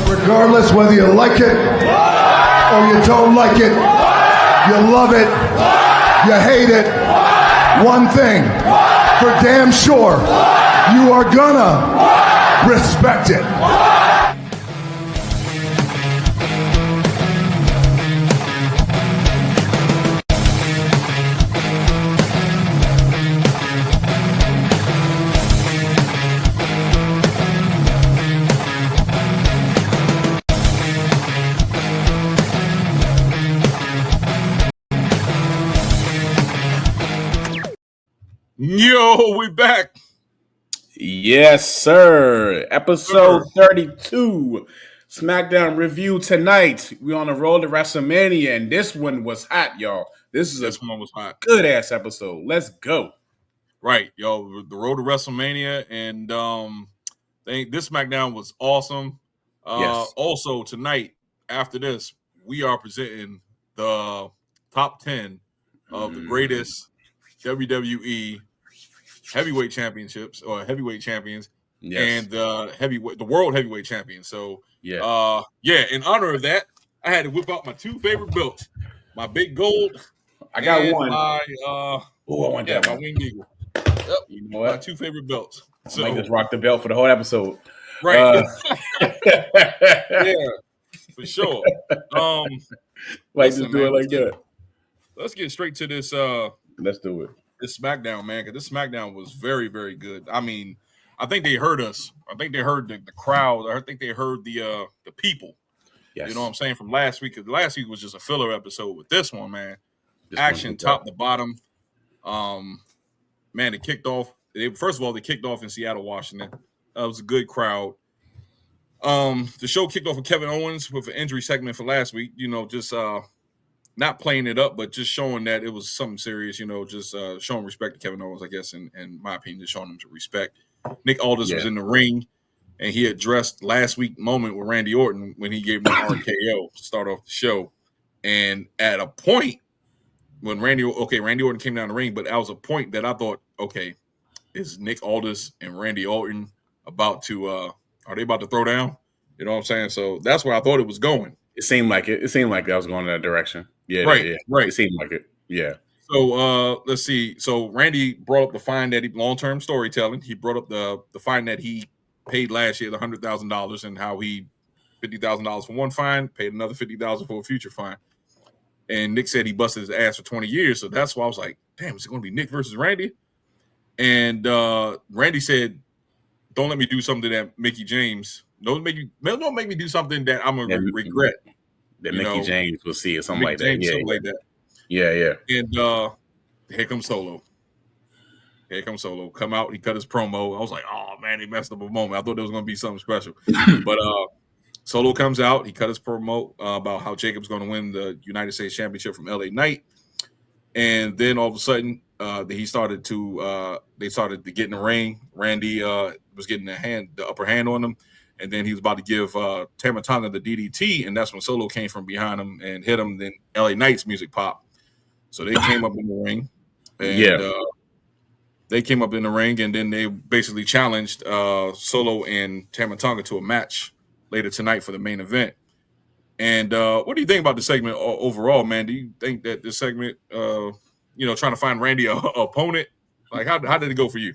Regardless whether you like it or you don't like it, you love it, you hate it, one thing for damn sure, you are gonna respect it. Yo, we back. Yes, sir. Episode 32. Smackdown review tonight. We on the road to WrestleMania, and this one was hot, y'all. This one was hot. Good ass episode. Let's go. Right, yo, the road to WrestleMania, and this SmackDown was awesome. Yes. Also tonight, after this, we are presenting the top 10 of the greatest WWE heavyweight championships or heavyweight champions, and the world heavyweight champions. So in honor of that, I had to whip out my two favorite belts, my big gold. I got one. My I want that my one. Winged Eagle. Yep, you know what? My two favorite belts. So I might just rock the belt for the whole episode. Right. Yeah, for sure. Just do it like that. Let's get straight to this. Let's do it. This SmackDown, man, because this SmackDown was very, very good. I mean, I think they heard us. I think they heard the crowd. I think they heard the people. Yes. You know what I'm saying, from last week. Because last week was just a filler episode. With this one, man, action top to bottom. Man, it kicked off. First of all, they kicked off in Seattle, Washington. It was a good crowd. The show kicked off with Kevin Owens with an injury segment for last week. You know, just not playing it up, but just showing that it was something serious. You know, just showing respect to Kevin Owens, I guess, in my opinion, just showing him some respect. Nick Aldis was in the ring, and he addressed last week's moment with Randy Orton when he gave him the RKO to start off the show. And at a point, when Randy Orton came down the ring, but that was a point that I thought, okay, is Nick Aldis and Randy Orton about to are they about to throw down? You know what I'm saying? So that's where I thought it was going. It seemed like it. It seemed like I was going in that direction. Yeah, right. It seemed like it. Yeah. So let's see. So Randy brought up the fine that long-term storytelling. He brought up the fine that he paid last year, the $100,000, and how he $50,000 for one fine, paid another $50,000 for a future fine. And Nick said he busted his ass for 20 years. So that's why I was like, damn, is it going to be Nick versus Randy? And Randy said, don't let me do something that Mickey James. Don't make me do something that I'm gonna regret. That Mickey James will see or something like that. Something like that. Yeah. And here comes Solo. Come out. He cut his promo. I was like, oh man, he messed up a moment. I thought there was gonna be something special. But Solo comes out. He cut his promo about how Jacob's going to win the United States Championship from LA Knight. And then all of a sudden, they started to get in the ring. Randy was getting the upper hand on him, and then he was about to give Tama Tonga the DDT, and that's when Solo came from behind him and hit him. Then LA Knight's music popped, so they came up in the ring, and they came up in the ring, and then they basically challenged Solo and Tama Tonga to a match later tonight for the main event. And what do you think about the segment overall, man? Do you think that this segment, trying to find Randy a opponent, like how did it go for you?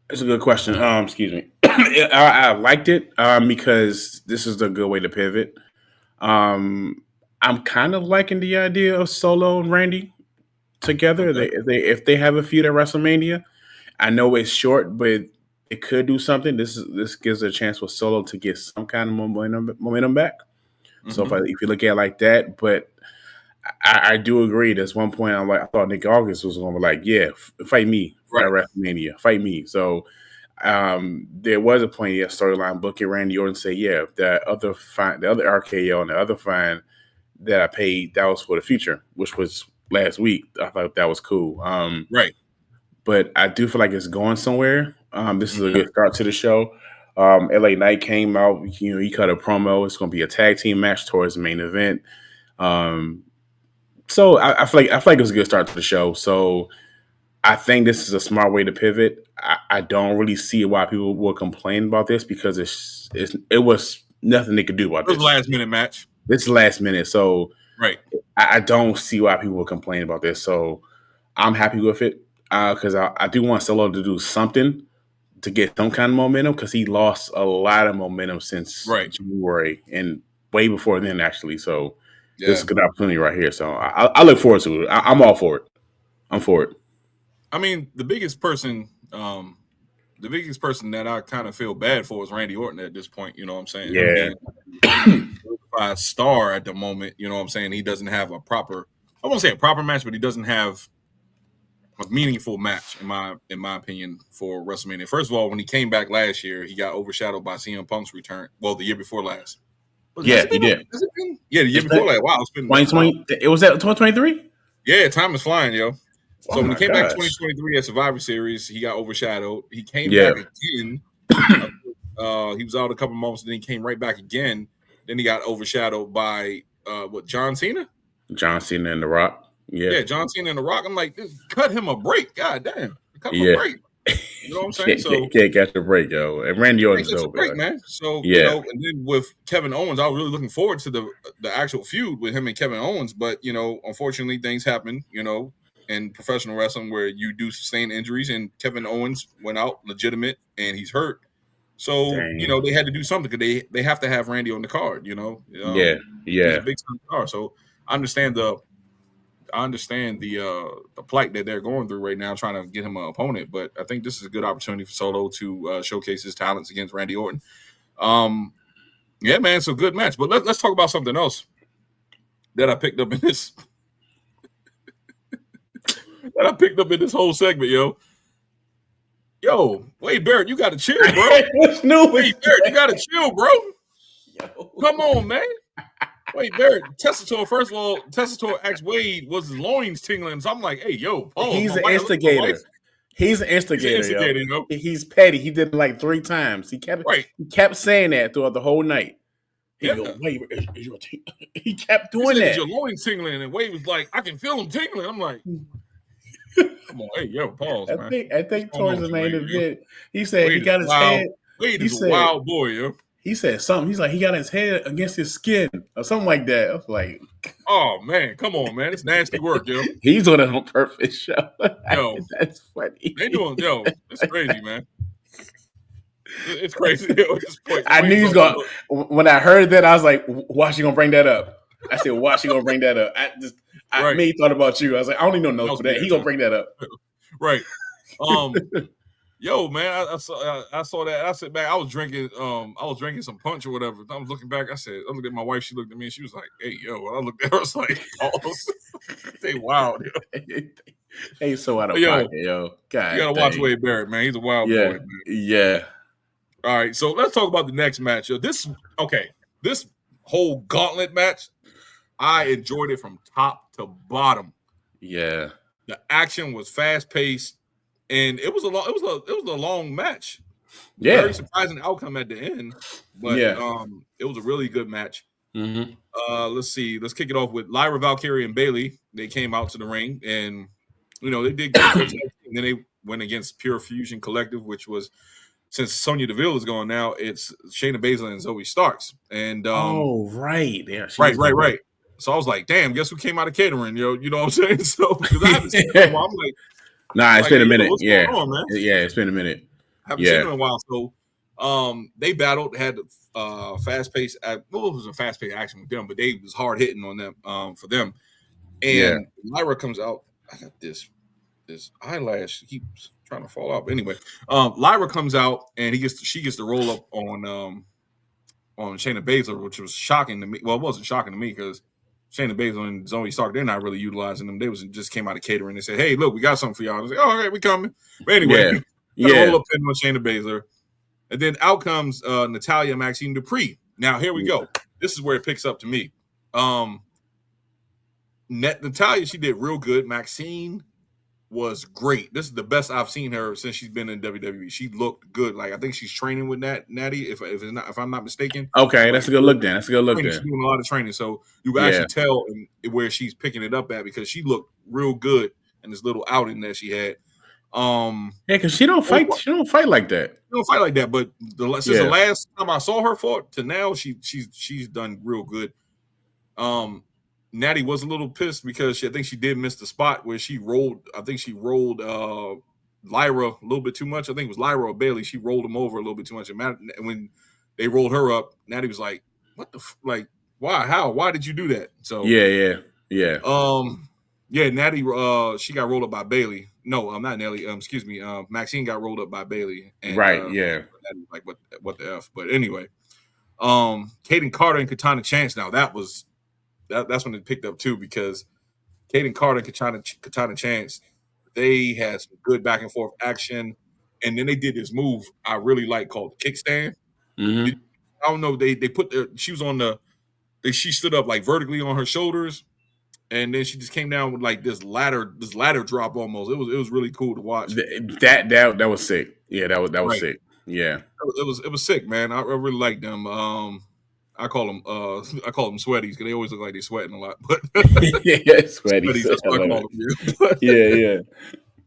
That's a good question. Excuse me. I liked it because this is a good way to pivot. I'm kind of liking the idea of Solo and Randy together. Okay. If they have a feud at WrestleMania, I know it's short, but it could do something. This gives a chance for Solo to get some kind of momentum back. Mm-hmm. So if you look at it like that, but I do agree. There's one point I thought Nick Aldis was going to be like, yeah, fight me at WrestleMania, fight me. So there was a point, storyline booking Randy Orton say, the other RKO and the other fine that I paid, that was for the future, which was last week. I thought that was cool. Right. But I do feel like it's going somewhere. This is a good start to the show. LA Knight came out, he cut a promo. It's going to be a tag team match towards the main event. So I feel like it was a good start to the show. So I think this is a smart way to pivot. I don't really see why people will complain about this because it was nothing they could do about It was this. a last minute match. This is last minute, so right. I don't see why people will complain about this. So I'm happy with it because I do want Solo to do something to get some kind of momentum because he lost a lot of momentum since January and way before then, actually. So this is a good opportunity right here. So I look forward to it. I'm all for it. I'm for it. I mean, the biggest person that I kind of feel bad for is Randy Orton at this point. You know what I'm saying? Yeah. A star at the moment. You know what I'm saying? He doesn't have a proper, I won't say a proper match, but he doesn't have a meaningful match in my opinion for WrestleMania. First of all, when he came back last year, he got overshadowed by CM Punk's return. Well, the year before last. Yeah, he did. Has it been? Yeah, the year before last. Wow, it's been 2020. It was that 2023. Yeah, time is flying, yo. So when he came back 2023 at Survivor Series, he got overshadowed. He came back again. He was out a couple months, and then he came right back again. Then he got overshadowed by John Cena? John Cena and The Rock. Yeah, John Cena and The Rock. I'm like, cut him a break. God damn. Cut him a break. You know what I'm saying? So can't catch a break, yo. And Randy Orton's dope, man. So you know, and then with Kevin Owens, I was really looking forward to the actual feud with him and Kevin Owens, but you know, unfortunately, things happen, you know, in professional wrestling where you do sustain injuries, and Kevin Owens went out legitimate and he's hurt. So you know, they had to do something because they have to have Randy on the card. You know, he's a big time star. So I understand the plight that they're going through right now, trying to get him an opponent. But I think this is a good opportunity for Solo to showcase his talents against Randy Orton. Yeah, man, it's a good match. But let's talk about something else that I picked up in this whole segment, yo. Yo, Wade Barrett, you got to chill, bro. What's new? Wade Barrett, you got to chill, bro. Yo. Come on, man. Wait, Barrett, Testator, first of all, Testator asked Wade, was his loins tingling? So I'm like, hey, yo, he's an instigator. He's an instigator, yo. You know? He's petty. He did it like 3 times. He kept saying that throughout the whole night. He he kept doing that. Is your loins tingling? And Wade was like, I can feel him tingling. I'm like, come on, hey, yo, pause, man. I think towards the main event, he said he got his head. Wade is a wild boy, yo. He said something. He's like, he got his head against his skin or something like that. I was like, oh, man, come on, man. It's nasty work, yo. He's doing it on purpose, show. Yo, that's funny. They doing, yo, it's crazy, man. It's crazy, yo, at this point. I knew he was going to, when I heard that, I was like, why she going to bring that up? I said, why she going to bring that up? I made thought about you. I was like, I don't need no notes for that. He going to bring that up. Right. Yo, man, I saw that. I sat back. I was drinking some punch or whatever. I was looking back. I looked at my wife. She looked at me and she was like, "Hey, yo." And I looked at her. I was like, "Oh, they wild, yo." Hey, so out of pocket, yo. God, you gotta watch Wade Barrett, man. He's a wild boy, man. Yeah. All right, so let's talk about the next match. Yo. This whole gauntlet match, I enjoyed it from top to bottom. Yeah. The action was fast paced. And it was a long match. Yeah, very surprising outcome at the end, but it was a really good match. Mm-hmm. Let's see. Let's kick it off with Lyra, Valkyrie, and Bayley. They came out to the ring, and you know they did good. And then they went against Pure Fusion Collective, which was, since Sonya Deville is gone now, it's Shayna Baszler and Zoe Starks. And right, yeah, right. So I was like, damn, guess who came out of catering? Yo, you know what I'm saying? So because I haven't seen it, I'm like. Nah, it's been a minute. Yeah, on, man? Yeah, it's been a minute. Haven't seen it in a while. So, they battled, had fast paced. Well, it was a fast paced action with them, but they was hard hitting on them for them. And Lyra comes out. I got this eyelash keeps trying to fall off. Anyway, Lyra comes out and she gets the roll up on Shayna Baszler, which was shocking to me. Well, it wasn't shocking to me because Shayna Baszler and Zoe Stark, they're not really utilizing them. They just came out of catering. They said, "Hey, look, we got something for y'all." I was like, "Oh, okay, we coming." But anyway, roll up in on Shayna Baszler, and then out comes Natalya, Maxine Dupree. Now here we go. This is where it picks up to me. Natalya, she did real good. Maxine was great. This is the best I've seen her since she's been in WWE. She looked good. Like I think she's training with Natty, if I'm not mistaken. Okay, that's a good look then. She's doing a lot of training, so you can actually tell where she's picking it up at because she looked real good in this little outing that she had. because she don't fight. She don't fight like that. She don't fight like that. But since the Yeah. last time I saw her fought to now, she's done real good. Natty was a little pissed because I think she did miss the spot where she rolled. I think she rolled Lyra a little bit too much. I think it was Lyra or Bailey. She rolled him over a little bit too much. And when they rolled her up, Natty was like, "What the like? Why? How? Why did you do that?" So Yeah. yeah, Natty she got rolled up by Bailey. No, not Nelly. Excuse me. Maxine got rolled up by Bailey. And Right. Yeah. like what the F? But anyway, Kaden Carter and Katana Chance. Now that's when it picked up too, because Kaden Carter and Katana Chance, they had some good back and forth action, and then they did this move I really like called kickstand. Mm-hmm. I don't know. They put she was on she stood up like vertically on her shoulders, and then she just came down with like this ladder drop almost. It was really cool to watch. That was sick. Yeah, that was Right. sick. Yeah, it was sick, man. I really like them. I call them sweaties because they always look like they're sweating a lot. But yeah, sweaty. sweaties, that's what I call them. Yeah.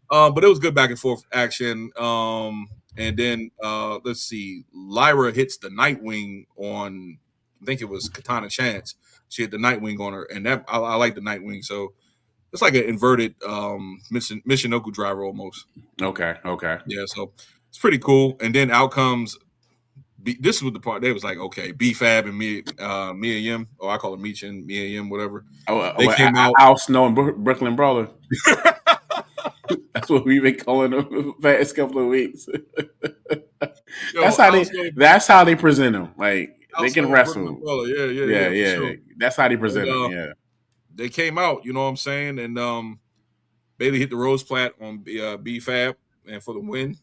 But it was good back and forth action. And then let's see, Lyra hits the Nightwing on, I think it was Katana Chance. She hit the Nightwing on her, and that I like the Nightwing. So it's like an inverted Michinoku driver almost. Okay. Yeah, so it's pretty cool. And then out comes this was the part they was like, okay, B-Fab and Mia Yim, or I call it Michin, Mia Yim, whatever. They came out. Al Snow and Brooklyn Brawler. That's what we've been calling them the past couple of weeks. That's how they present them. Like they can wrestle. Yeah. Sure. That's how they present them. Yeah. They came out, you know what I'm saying, and Bailey hit the Rose Plat on B-Fab and for the win.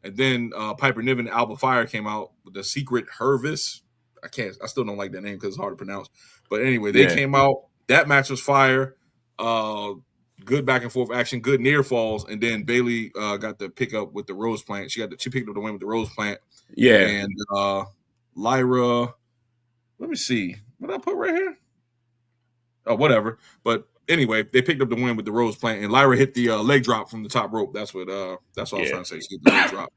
And then Piper Niven and Alba Fire came out with the Secret Hervis. I still don't like that name because it's hard to pronounce. But anyway, they came out. That match was fire. Good back and forth action, good near falls, and then Bailey got the pickup with the Rose Plant. She picked up the win with the Rose Plant. Yeah. And Lyra, let me see. What did I put right here? Oh, whatever. But anyway, they picked up the win with the Rose Plant, and Lyra hit the leg drop from the top rope. That's what I was trying to say. She hit the leg drop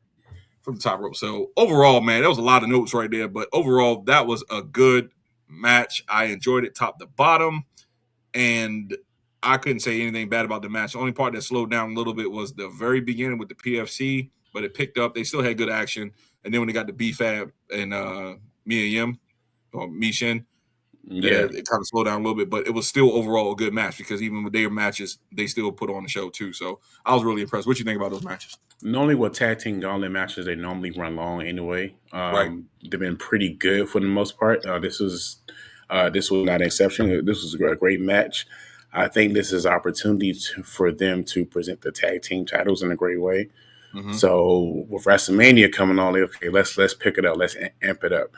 from the top rope. So overall, man, there was a lot of notes right there. But overall, that was a good match. I enjoyed it top to bottom, and I couldn't say anything bad about the match. The only part that slowed down a little bit was the very beginning with the PFC, but it picked up. They still had good action. And then when they got the B-Fab and Mia Yim or Mishin, it kind of slowed down a little bit, but it was still overall a good match because even with their matches, they still put on the show too. So I was really impressed. What you think about those matches? Normally with Tag Team Gauntlet matches, they normally run long anyway. Right. They've been pretty good for the most part. This was not an exception. This was a great match. I think this is opportunity for them to present the tag team titles in a great way. Mm-hmm. So with WrestleMania coming on, okay, let's pick it up. Let's amp it up.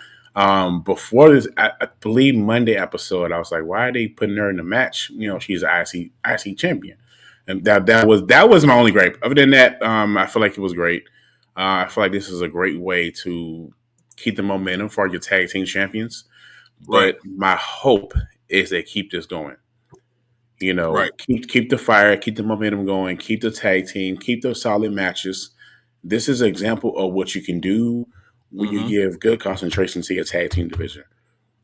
Before this, I believe Monday episode, I was like, why are they putting her in the match? You know, she's an IC champion. And that was my only gripe. Other than that, I feel like it was great. I feel like this is a great way to keep the momentum for your tag team champions. But my hope is they keep this going. You know, keep the fire, keep the momentum going, keep the tag team, keep those solid matches. This is an example of what you can do when you give good concentration to your tag team division.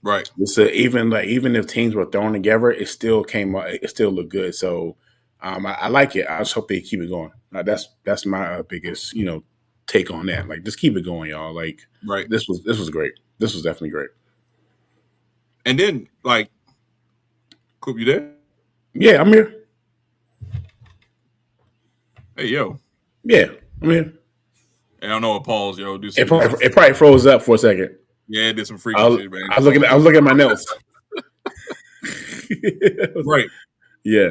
Right. This even if teams were thrown together, it still came out. It still looked good. So I like it. I just hope they keep it going. That's my biggest take on that. Like, just keep it going, y'all. Like, this was great. This was definitely great. And then, like, Coop, you there? Yeah, I'm here. Hey, yo. Yeah, I'm here. And I know a pause, yo. It probably froze up for a second. Yeah, it did some freaky shit, man. I was looking at my notes. Right. Yeah.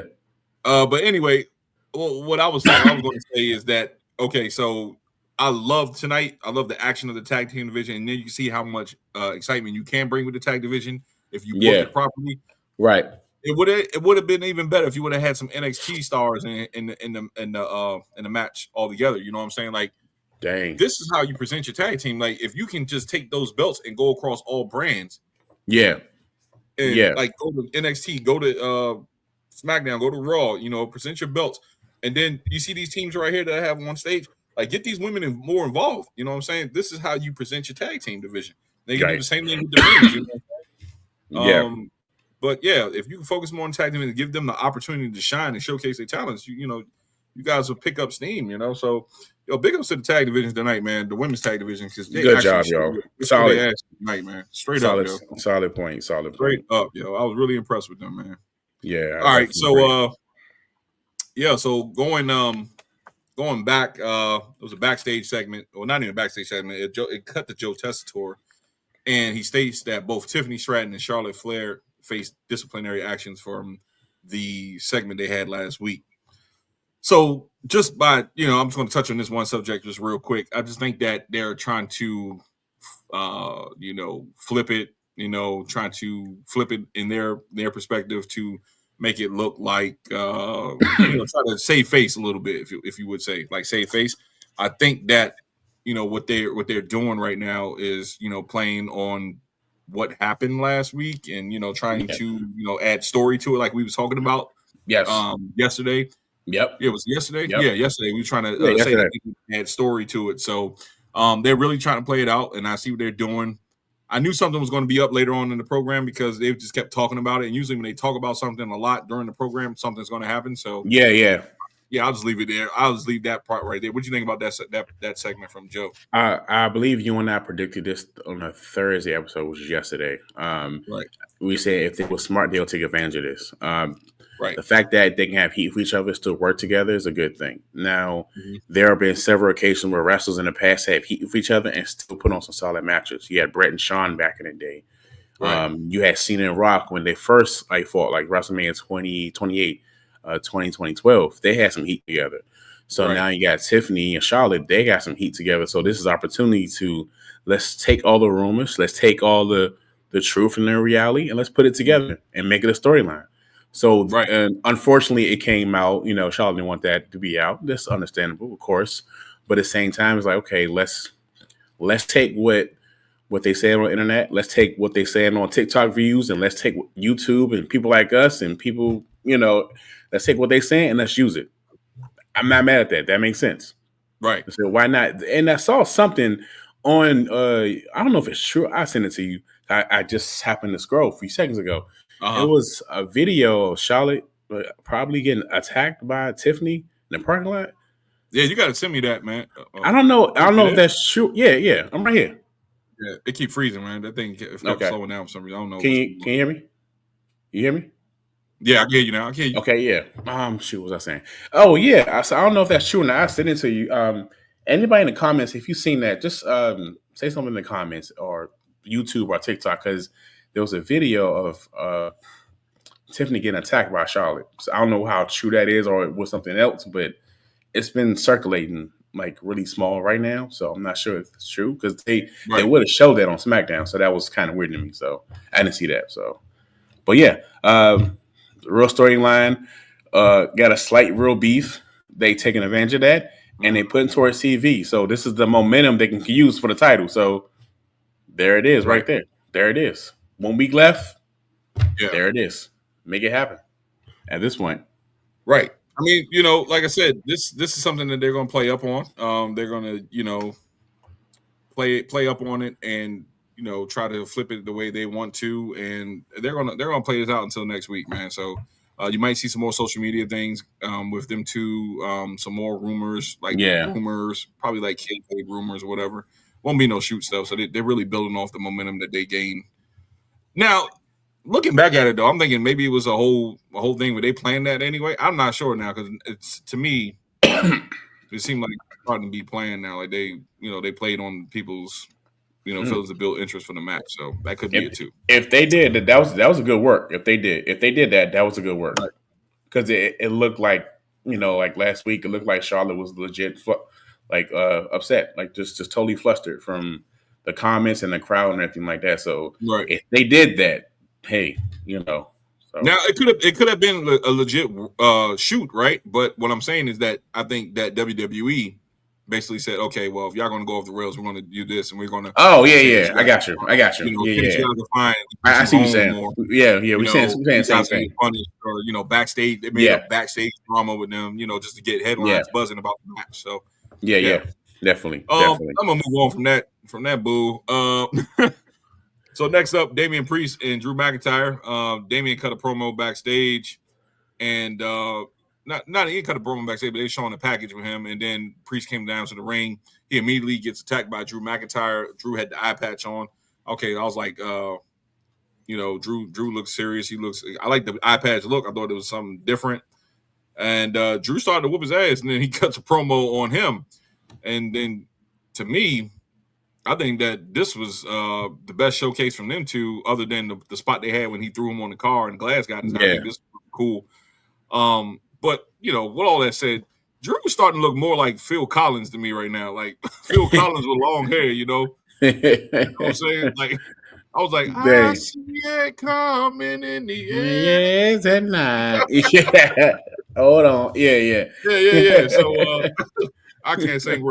But anyway, what I was going to say is that, okay, so I love tonight. I love the action of the tag team division, and then you can see how much excitement you can bring with the tag division if you book it properly. Right. It would have been even better if you would have had some NXT stars in the match altogether. You know what I'm saying? Like, dang, this is how you present your tag team. Like, if you can just take those belts and go across all brands, like go to NXT, go to SmackDown, go to Raw. You know, present your belts. And then you see these teams right here that I have on stage. Like, get these women more involved. You know what I'm saying? This is how you present your tag team division. They can do the Right. same thing with the men's. You know? Yeah. But yeah, if you can focus more on tag team and give them the opportunity to shine and showcase their talents, you know, you guys will pick up steam. You know, so big ups to the tag divisions tonight, man. The women's tag division because they Good actually job, y'all. solid Solid. tonight, man. Straight up, yo. Solid point. Solid Straight point. up, yo. I was really impressed with them, man. Yeah. All right, so so going back, it was a backstage segment, or not even a backstage segment. It cut to Joe Tessitore, and he states that both Tiffany Stratton and Charlotte Flair faced disciplinary actions from the segment they had last week. So just by, I'm just going to touch on this one subject just real quick. I just think that they're trying to, flip it, trying to flip it in their perspective to make it look like, try to save face a little bit, if you would say, like, save face. I think that, what they're doing right now is, playing on what happened last week and, trying to, add story to it, like we was talking about yesterday. Yep. It was yesterday. Yep. Yeah, yesterday. We were trying to say that they add story to it. So they're really trying to play it out, and I see what they're doing. I knew something was going to be up later on in the program because they just kept talking about it. And usually when they talk about something a lot during the program, something's going to happen. So yeah. I'll just leave it there. I'll just leave that part right there. What do you think about that segment from Joe? I believe you and I predicted this on a Thursday episode, which is yesterday. Right. We said if they were smart, they'll take advantage of this. Right. The fact that they can have heat for each other, still work together, is a good thing. Now, there have been several occasions where wrestlers in the past have heat for each other and still put on some solid matches. You had Brett and Shawn back in the day. Right. You had Cena and Rock when they first fought, like WrestleMania 2012. They had some heat together. So now you got Tiffany and Charlotte. They got some heat together. So this is opportunity to let's take all the rumors, let's take all the truth and the reality, and let's put it together and make it a storyline. So unfortunately, it came out. Charlotte didn't want that to be out. That's understandable, of course. But at the same time, it's like, okay, let's take what they say on the internet. Let's take what they say on TikTok views, and let's take YouTube and people like us and people. Let's take what they say and let's use it. I'm not mad at that. That makes sense. Right. So why not? And I saw something on. I don't know if it's true. I sent it to you. I just happened to scroll a few seconds ago. It was a video of Charlotte probably getting attacked by Tiffany in the parking lot. Yeah, you got to send me that, man. I don't know. I don't know if that's true. Yeah. I'm right here. Yeah, it keep freezing, man. That thing kept slowing down for some reason. I don't know. Can you hear me? You hear me? Yeah, I can hear you now. I can hear you. Okay, yeah. Shoot, what was I saying? Oh, yeah. I don't know if that's true. Now I sent it to you. Anybody in the comments, if you've seen that, just say something in the comments or YouTube or TikTok, because there was a video of Tiffany getting attacked by Charlotte. So I don't know how true that is or it was something else, but it's been circulating like really small right now. So I'm not sure if it's true because they would have showed that on SmackDown. So that was kind of weird to me. So I didn't see that. So, but yeah, real storyline, got a slight real beef. They taking advantage of that and they put it towards TV. So this is the momentum they can use for the title. So there it is right there. There it is. 1 week left. Yeah. There it is. Make it happen at this point. Right. I mean, like I said, this is something that they're going to play up on. They're going to, play up on it and, try to flip it the way they want to. And they're going to play this out until next week, man. So you might see some more social media things with them too. Some more rumors, rumors, probably like kayfabe rumors or whatever. Won't be no shoot stuff. So they're really building off the momentum that they gained. Now, looking back at it, though, I'm thinking maybe it was a whole thing where they planned that anyway. I'm not sure now because it's, to me, it seemed like it's starting to be planned now. Like they played on people's, feelings to build interest for the match. So that could be it too. If they did, that was a good work. If they did that was a good work because it looked like like last week, it looked like Charlotte was legit upset, like just totally flustered from the comments and the crowd and everything like that. So if they did that, hey, So. Now it could have been a legit shoot, right? But what I'm saying is that I think that WWE basically said, okay, well, if y'all going to go off the rails, we're going to do this, and we're going to. Oh yeah. I got you. Things you got to find. I see what you're saying. More. Yeah. We're saying the same thing. Punished or backstage, they made up backstage drama with them, just to get headlines buzzing about the match. So definitely. I'm gonna move on from that boo. So next up, Damian Priest and Drew McIntyre. Damian cut a promo backstage, and not he cut a promo backstage, but they showing a package with him. And then Priest came down to the ring. He immediately gets attacked by Drew McIntyre. Drew had the eye patch on. Okay, I was like, Drew looks serious. I like the eye patch look. I thought it was something different. And Drew started to whoop his ass, and then he cuts a promo on him. And then, to me, I think that this was the best showcase from them two, other than the spot they had when he threw him on the car and glass got his eye. I think this was cool. But, with all that said, Drew was starting to look more like Phil Collins to me right now. Like Phil Collins with long hair, you know what I'm saying? Like, I was like, I see it coming in the air. Yes, at night. Yeah. Hold on. Yeah. So I can't sing.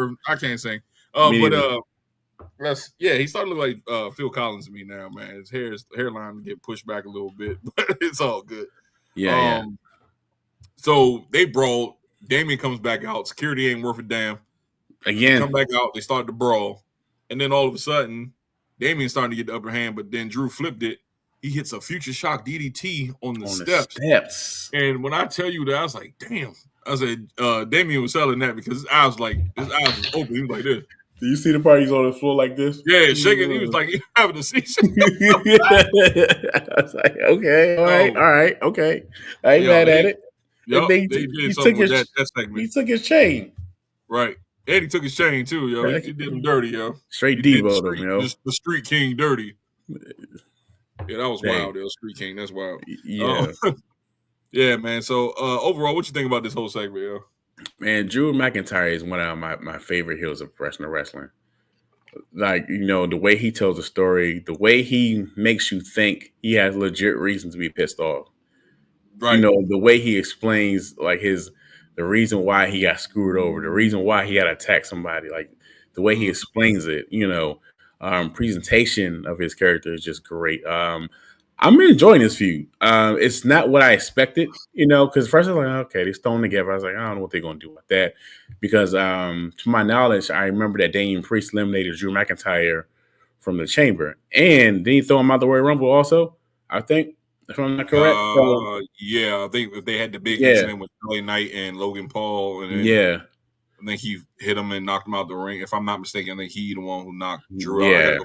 He started to look like Phil Collins to me now, man. His hairline get pushed back a little bit, but it's all good. Yeah. So they brawled. Damian comes back out. Security ain't worth a damn. Again. Come back out. They start to brawl. And then all of a sudden, Damian's starting to get the upper hand, but then Drew flipped it. He hits a future shock DDT on the steps. And when I tell you that, I was like, damn. I said, Damian was selling that because his eyes was open. He was like this. Do you see the part he's on the floor like this? Yeah, shaking. He was like having a seizure. I was like, okay, all right, okay. I ain't mad at it. He took that segment. He took his chain. Right. And he took his chain too, yo. He did him dirty, yo. Straight Devo'd him, yo. Just the Street King dirty. Yeah, that was wild, yo. Street King, that's wild. Yeah. Yeah, man. So overall, what you think about this whole segment, yo? Man, Drew McIntyre is one of my favorite heels of professional wrestling. Like, the way he tells a story, the way he makes you think he has legit reason to be pissed off. Right. The way he explains like the reason why he got screwed over, the reason why he got to attack somebody, like the way he explains it, presentation of his character is just great. I'm enjoying this feud. It's not what I expected, because first I was like, okay, they're thrown together. I was like, I don't know what they're going to do with that. Because to my knowledge, I remember that Damian Priest eliminated Drew McIntyre from the chamber. And did he throw him out the Royal Rumble also? I think, if I'm not correct. I think they had the big incident with LA Knight and Logan Paul. And then, I think he hit him and knocked him out the ring. If I'm not mistaken, I think he the one who knocked Drew out.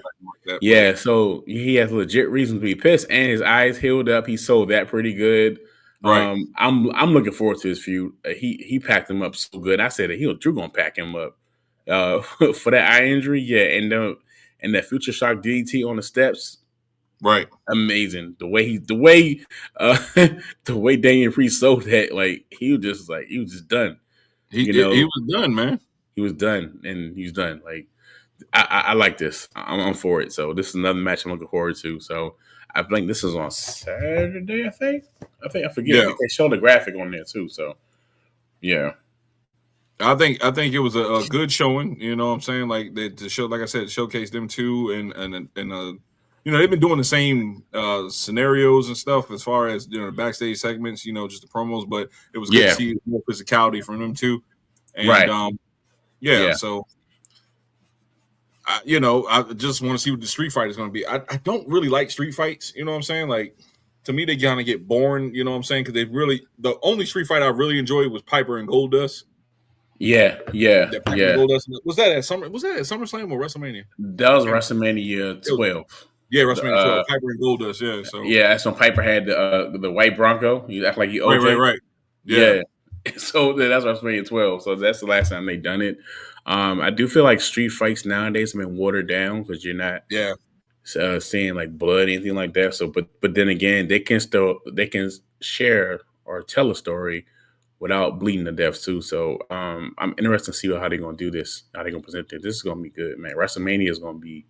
So he has legit reason to be pissed, and his eyes healed up. He sold that pretty good. Right. I'm looking forward to his feud. He packed him up so good. I said that Drew gonna pack him up for that eye injury. Yeah, and that future shock DDT on the steps. Right. Amazing. The way Damian Priest sold that, like he was just done. He was done, man. He was done, and he's done. Like I like this. I'm for it. So this is another match I'm looking forward to. So I think this is on Saturday. I think I forget. Yeah. I think they showed the graphic on there too. So yeah. I think it was a good showing. You know what I'm saying? Like the show, like I said, showcase them too, and they've been doing the same scenarios and stuff as far as the backstage segments, just the promos. But it was good to see more physicality from them too. And, right. So I just want to see what the street fight is going to be. I don't really like street fights. You know what I'm saying? Like to me, they kind of get boring. You know what I'm saying? Because the only street fight I really enjoyed was Piper and Goldust. Yeah. Goldust. Was that at SummerSlam or WrestleMania? That was WrestleMania 12. Yeah, WrestleMania 12. Piper and Goldust. Yeah. So that's when Piper had the white Bronco. You act like you OJ. Right. Yeah. So that's WrestleMania 12. So that's the last time they done it. I do feel like street fights nowadays have been watered down because you're not seeing like blood, anything like that. So, but then again, they can share or tell a story without bleeding to death too. So I'm interested to see how they're gonna do this, how they're gonna present it. This is gonna be good, man. WrestleMania is gonna be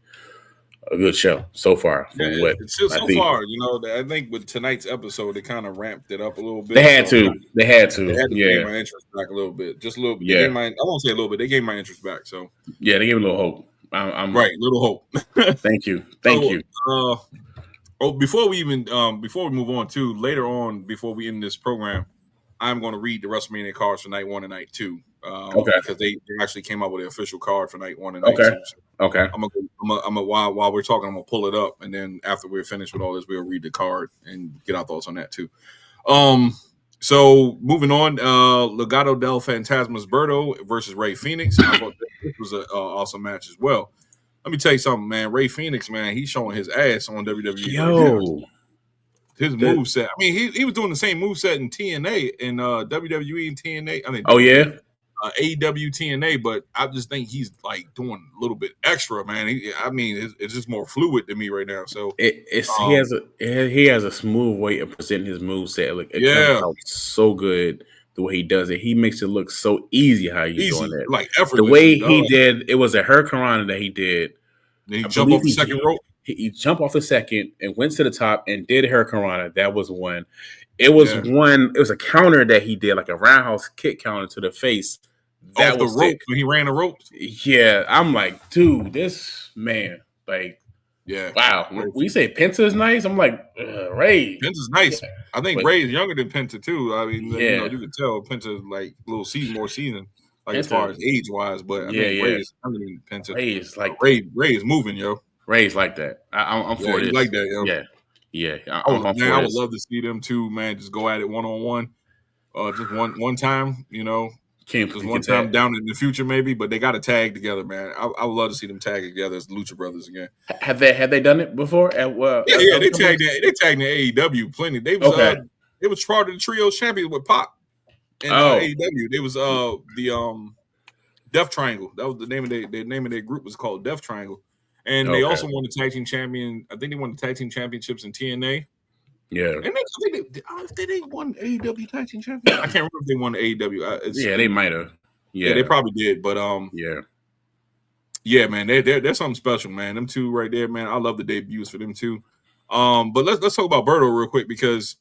a good show so far. From Yeah, what it's still I so see, far, I think with tonight's episode, they kind of ramped it up a little they bit. had So to. They had they to. had to gain Yeah, my interest back a little bit, just a little. They yeah, gave my, I won't say a little bit. They gave my interest back. So yeah. They gave me a little hope. I'm right, little hope. Thank you. Thank So, you. before we even before we move on to later on, before we end this program, I'm going to read the WrestleMania cards for night 1 and night 2, Okay. because they actually came up with the official card for night 1 and night Okay. 2. So Okay. while we're talking, I'm gonna pull it up, and then after we're finished with all this, we'll read the card and get our thoughts on that too. So moving on, Legado del Fantasma's Berto versus Ray Phoenix. I thought this was an awesome match as well. Let me tell you something, man. Ray Phoenix, man, he's showing his ass on WWE right now. Yo, His moveset. I mean, he was doing the same moveset in TNA and WWE and TNA. I mean, oh yeah. AEW TNA, but I just think he's like doing a little bit extra, man. It's just more fluid to me right now. So He has a smooth way of presenting his moveset. Like it yeah, comes out so good the way he does it. He makes it look so easy how he's doing easy, that. like The effortlessly way he done. did it was a Hurricanrana that he did. Then he I jumped off believe the second rope. He jumped off the second and went to the top and did Hurricanrana. That was one. It was one. It was a counter that he did, like a roundhouse kick counter to the face. That Off the was rope sick. when he ran the ropes. Yeah, I'm like, dude, this man, like, Yeah, wow. When you say Penta is nice, I'm like, Ray. Penta's nice. Yeah. I think But- Ray is younger than Penta too. I mean, Yeah. you can tell Penta's like a little more seasoned, like as Penta- far as age wise. But I think Ray is younger than Penta. Ray is like Ray is moving, yo. Ray's like that. I'm for he this. like that, yo. Yeah. I would love to see them two, man, just go at it one on one, just one time, just one time down in the future, maybe. But they got to tag together, man. I would love to see them tag together as the Lucha Brothers again. Have they done it before? They tagged in AEW plenty. They was part of the Trios Champions with Pac and AEW. They was the Death Triangle. That was the name of their group was called Death Triangle. And they also won the tag team champion. I think they won the tag team championships in TNA. Yeah. And they won AEW tag team champion. I can't remember if they won the AEW. They might have. Yeah, they probably did. But yeah, man, they're something special, man. Them two right there, man. I love the debuts for them too. But let's talk about Berto real quick because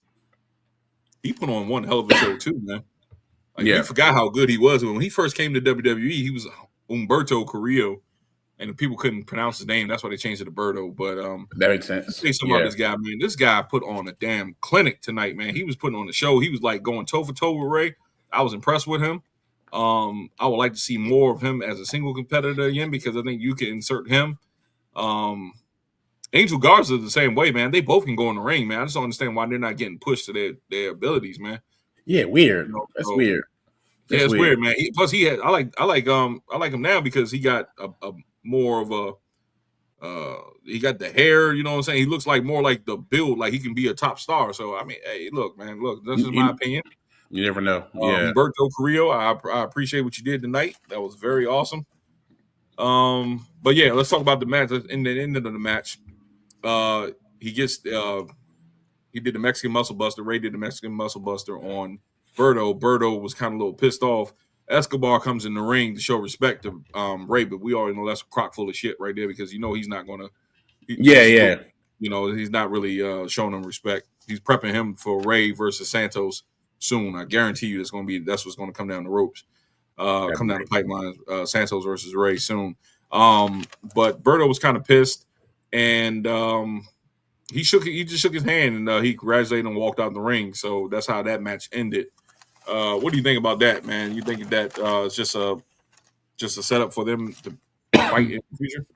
he put on one hell of a show too, man. Like, we forgot how good he was when he first came to WWE. He was Humberto Carrillo. And people couldn't pronounce his name. That's why they changed it to Berto. But that makes sense. Let's say something about this guy, man. This guy put on a damn clinic tonight, man. He was putting on the show. He was like going toe for toe with Ray. I was impressed with him. I would like to see more of him as a single competitor again because I think you can insert him. Angel Garza is the same way, man. They both can go in the ring, man. I just don't understand why they're not getting pushed to their abilities, man. Yeah, weird. That's weird. Yeah, it's weird, man. Plus, he had. I like him now because he got a more of a he got the hair, you know what I'm saying? He looks like more like the build, like he can be a top star. So I mean, hey, look, this is my opinion. You never know. Yeah. Humberto Carrillo, I appreciate what you did tonight. That was very awesome. But yeah, let's talk about the match. In the end of the match, he did the Mexican Muscle Buster. Ray did the Mexican Muscle Buster on Berto. Berto was kind of a little pissed off. Escobar comes in the ring to show respect to Ray, but we already know that's a crock full of shit right there because he's not gonna. He's not really showing him respect. He's prepping him for Ray versus Santos soon. I guarantee you that's what's gonna come down the ropes, come down the pipeline. Santos versus Ray soon. But Berto was kind of pissed, and he just shook his hand and he congratulated him and walked out the ring. So that's how that match ended. What do you think about that, man? You think that it's just a setup for them to fight in the future?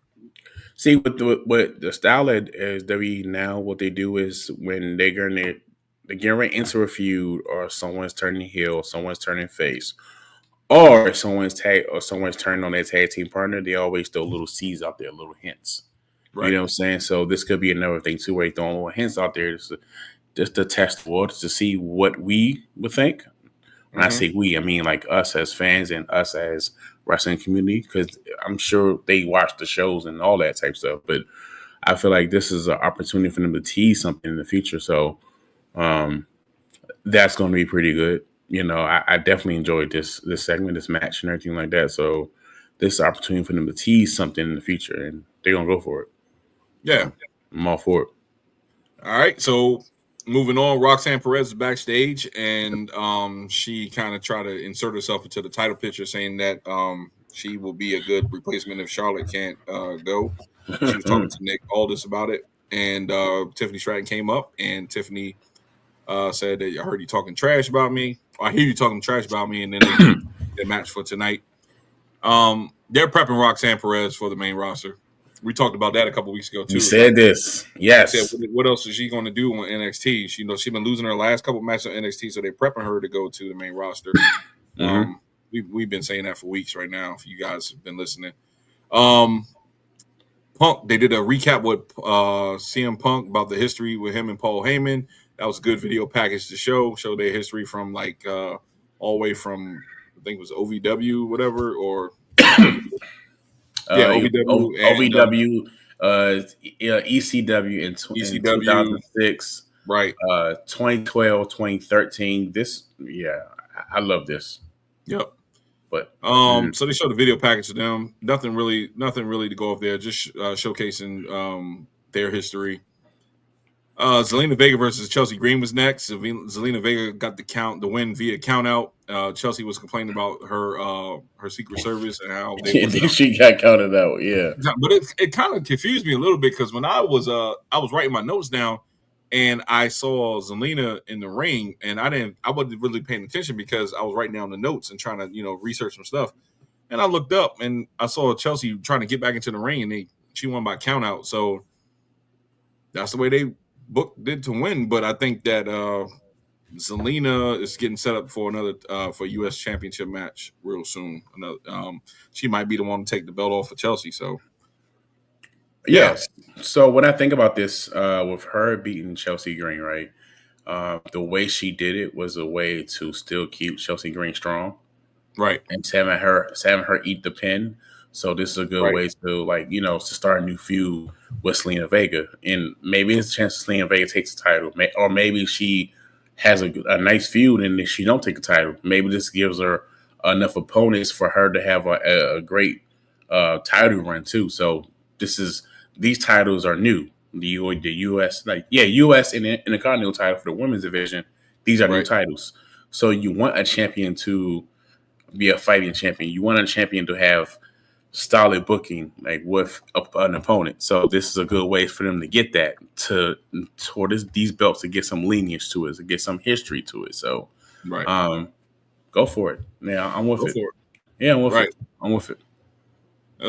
See, what the style is WWE now, what they do is when they're getting ready to enter a feud, or someone's turning heel, someone's turning face, or someone's turning on their tag team partner, they always throw little seeds out there, little hints. Right. You know what I'm saying? So this could be another thing too, where they throw little hints out there just to test the waters to see what we would think. When I say we, I mean like us as fans and us as wrestling community, because I'm sure they watch the shows and all that type of stuff. But I feel like this is an opportunity for them to tease something in the future. So that's going to be pretty good. I definitely enjoyed this segment, this match, and everything like that. So this is an opportunity for them to tease something in the future, and they're going to go for it. Yeah. I'm all for it. All right. So moving on, Roxanne Perez is backstage, and she kind of tried to insert herself into the title picture, saying that she will be a good replacement if Charlotte can't go. She was talking to Nick Aldis about it, and Tiffany Stratton came up, and Tiffany said that I heard you talking trash about me. I hear you talking trash about me, and then they did their match for tonight. They're prepping Roxanne Perez for the main roster. We talked about that a couple weeks ago too. You said this, yes. Said, what else is she going to do on NXT? She's been losing her last couple matches on NXT, so they're prepping her to go to the main roster. We've been saying that for weeks right now. If you guys have been listening, Punk, they did a recap with CM Punk about the history with him and Paul Heyman. That was a good video package to show their history from all the way from I think it was OVW whatever or OVW and OVW, ECW in ECW 2006, right? 2012, 2013. I love this. Yep. But so they showed the video package to them. Nothing really to go up there. Just showcasing their history. Zelina Vega versus Chelsea Green was next. Zelina Vega got the win via count out. Chelsea was complaining about her Secret Service and how she got counted out. Yeah, but it kind of confused me a little bit because when I was writing my notes down and I saw Zelina in the ring and I wasn't really paying attention because I was writing down the notes and trying to research some stuff. And I looked up and I saw Chelsea trying to get back into the ring and she won by count out. So that's the way they did to win, but I think that Zelina is getting set up for another for U.S. Championship match real soon. She might be the one to take the belt off of Chelsea. So, yes. So when I think about this, with her beating Chelsea Green, right, the way she did it was a way to still keep Chelsea Green strong, right, and having her eat the pin. So this is a good way to to start a new feud with Zelina Vega, and maybe there's a chance that Zelina Vega takes the title, or maybe she has a nice feud and if she don't take the title, maybe this gives her enough opponents for her to have a great title run too. So these titles are new. The U.S. U.S. and the Intercontinental title for the women's division. These are new titles. So you want a champion to be a fighting champion. You want a champion to have solid booking with an opponent. So this is a good way for them to get that toward these belts to get some lenience to it, to get some history to it. So go for it. Yeah, I'm with it. Yeah, I'm with it. I'm with it.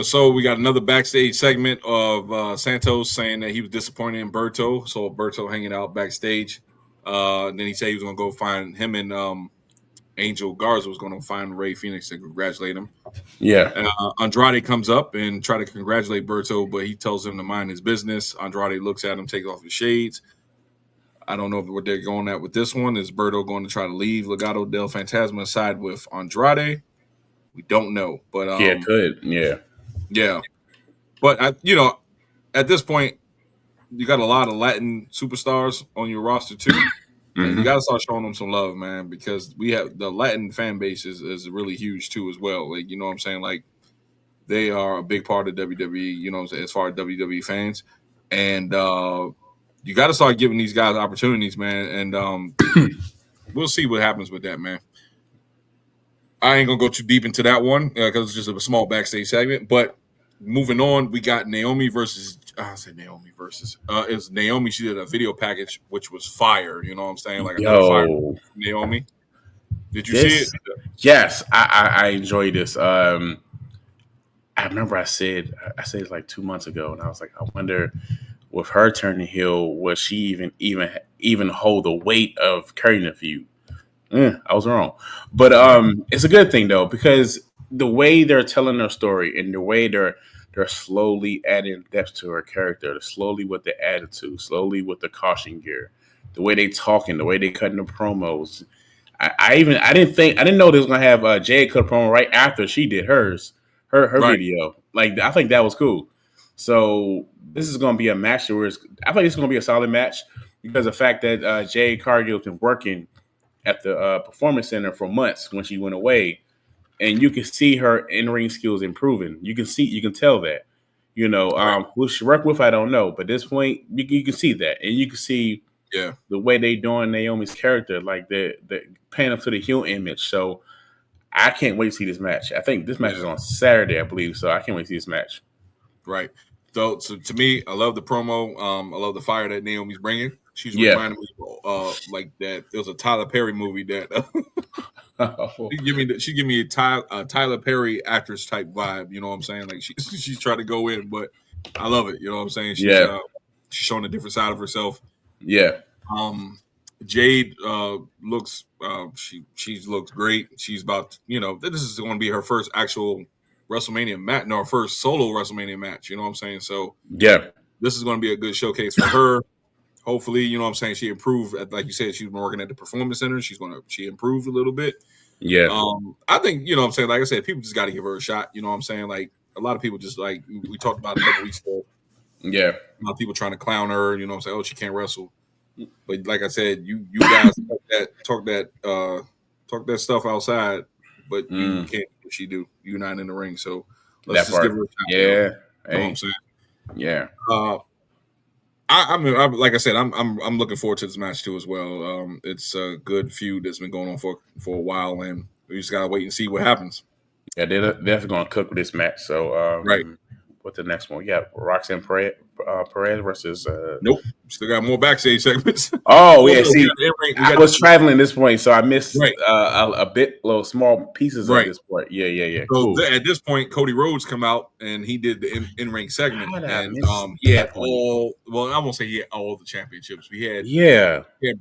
So we got another backstage segment of Santos saying that he was disappointed in Berto. So Berto hanging out backstage. Then he said he was going to go find him and Angel Garza was going to find Ray Phoenix to congratulate him. Yeah. Andrade comes up and try to congratulate Berto, but he tells him to mind his business. Andrade looks at him, takes off his shades. I don't know what they're going at with this one. Is Berto going to try to leave Legado del Fantasma aside with Andrade? We don't know. But it could. Yeah. But at this point, you got a lot of Latin superstars on your roster too. And you got to start showing them some love, man, because we have the Latin fan base is really huge too as well. Like, you know what I'm saying? Like, they are a big part of WWE, you know what I'm saying, as far as WWE fans. And you got to start giving these guys opportunities, man. And we'll see what happens with that, man. I ain't going to go too deep into that one because it's just a small backstage segment. But moving on, we got Naomi versus it's Naomi. She did a video package which was fire. You know what I'm saying? Like another fire Naomi. Did you see it? Yes, I enjoy this. I remember I said it like 2 months ago, and I was like, I wonder with her turning heel, will she even hold the weight of carrying the feud? I was wrong, but it's a good thing though, because the way they're telling their story and the way they're slowly adding depth to her character, slowly with the attitude, slowly with the caution gear, the way they talking, the way they cutting the promos. I didn't know they was gonna have Jade cut a promo right after she did her video. Like, I think that was cool. So this is gonna be a match where I think it's gonna be a solid match because of the fact that Jade Cargill's been working at the Performance Center for months when she went away. And you can see her in-ring skills improving. You can tell that. Who she work with, I don't know. But at this point, you can see that, and you can see the way they doing Naomi's character, like the paying up to the heel image. So I can't wait to see this match. I think this match is on Saturday, I believe. So I can't wait to see this match. Right. So to me, I love the promo. I love the fire that Naomi's bringing. She's reminding me like that. There was a Tyler Perry movie that she give me a Tyler Perry actress type vibe. You know what I'm saying? Like she's trying to go in, but I love it. You know what I'm saying? She's showing a different side of herself. Yeah. Jade looks she looks great. She's about this is going to be her first actual WrestleMania match, no, her first solo WrestleMania match. You know what I'm saying? So this is going to be a good showcase for her. Hopefully, you know what I'm saying, she improved. Like you said, she's been working at the Performance Center. She improved a little bit. Yeah. I think, you know what I'm saying, like I said, people just got to give her a shot. You know what I'm saying? Like a lot of people just like we talked about it a couple weeks ago. Yeah. A lot of people trying to clown her, you know what I'm saying? Oh, she can't wrestle. But like I said, you guys talk that stuff outside, but you can't do what she do. You're not in the ring. So let's just give her a shot. Yeah. You know what I'm saying? Yeah. I mean, like I said, I'm looking forward to this match too as well. It's a good feud that's been going on for a while, and we just gotta wait and see what happens. Yeah, they're definitely gonna cook with this match. So, right. What's the next one? Yeah, Roxanne Perez versus. Nope, still got more backstage segments. Oh yeah, see, I was traveling at this point, so I missed little small pieces of this part. Yeah. So cool. At this point, Cody Rhodes come out and he did the in-ring segment, and he had all. Well, I won't say he had all the championships. He had